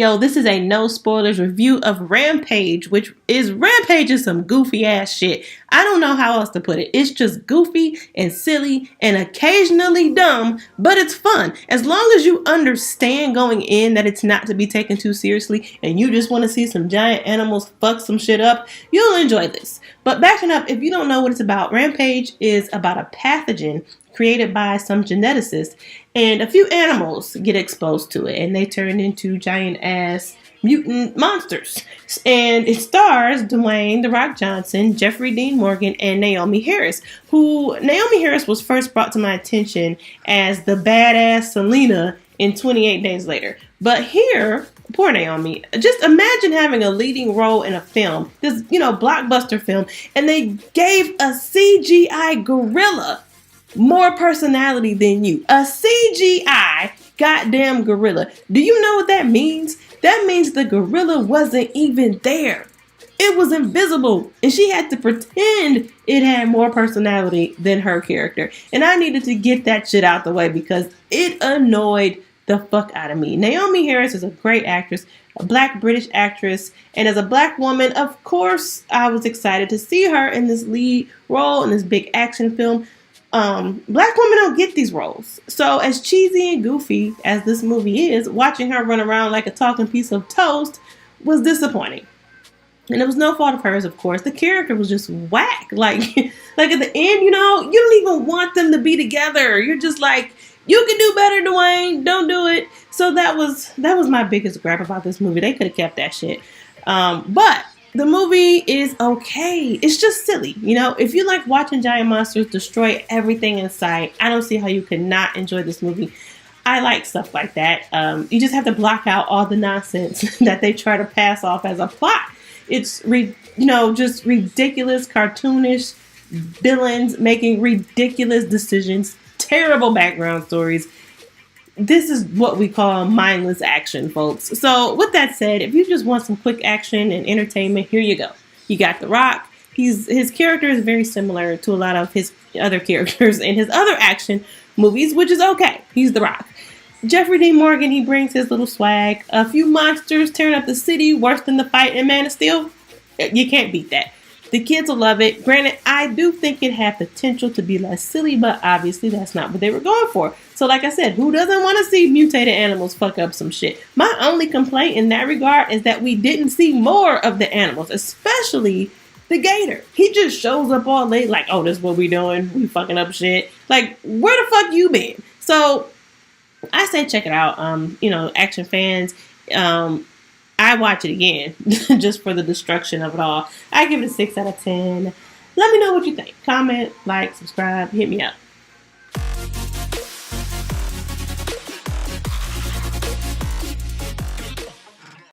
Yo, this is a no spoilers review of Rampage, which is some goofy ass shit. I don't know how else to put it. It's just goofy and silly and occasionally dumb, but it's fun. As long as you understand going in that it's not to be taken too seriously and you just want to see some giant animals fuck some shit up, you'll enjoy this. But backing up, if you don't know what it's about, Rampage is about a pathogen created by some geneticists, and a few animals get exposed to it, and they turn into giant-ass mutant monsters. And it stars Dwayne "The Rock" Johnson, Jeffrey Dean Morgan, and Naomi Harris, who Naomi Harris was first brought to my attention as the badass Selena in 28 Days Later. But here, poor Naomi, just imagine having a leading role in a film, this, blockbuster film, and they gave a CGI gorilla more personality than you. A CGI goddamn gorilla. Do you know what that means? That means the gorilla wasn't even there. It was invisible. And she had to pretend it had more personality than her character. And I needed to get that shit out the way because it annoyed the fuck out of me. Naomi Harris is a great actress, a black British actress, and as a black woman, of course, I was excited to see her in this lead role in this big action film. Black women don't get these roles. So as cheesy and goofy as this movie is, watching her run around like a talking piece of toast was disappointing. And it was no fault of hers, of course. The character was just whack. Like at the end, you don't even want them to be together. You're just like, you can do better, Dwayne. Don't do it. So that was my biggest gripe about this movie. They could have kept that shit. But the movie is okay. It's just silly. If you like watching giant monsters destroy everything in sight, I don't see how you could not enjoy this movie. I like stuff like that. You just have to block out all the nonsense that they try to pass off as a plot. It's, just ridiculous, cartoonish villains making ridiculous decisions, terrible background stories. This is what we call mindless action, folks. So with that said, if you just want some quick action and entertainment, here you go. You got The Rock. His character is very similar to a lot of his other characters in his other action movies, which is okay. He's The Rock. Jeffrey Dean Morgan, he brings his little swag. A few monsters tearing up the city, worse than the fight in Man of Steel. You can't beat that. The kids will love it. Granted, I do think it had potential to be less silly, but obviously that's not what they were going for. So like I said, who doesn't want to see mutated animals fuck up some shit? My only complaint in that regard is that we didn't see more of the animals, especially the gator. He just shows up all late like, oh, this is what we doing. We fucking up shit. Like, where the fuck you been? So I say check it out. Action fans, I watch it again just for the destruction of it all. I give it a 6 out of 10. Let me know what you think. Comment, like, subscribe, hit me up.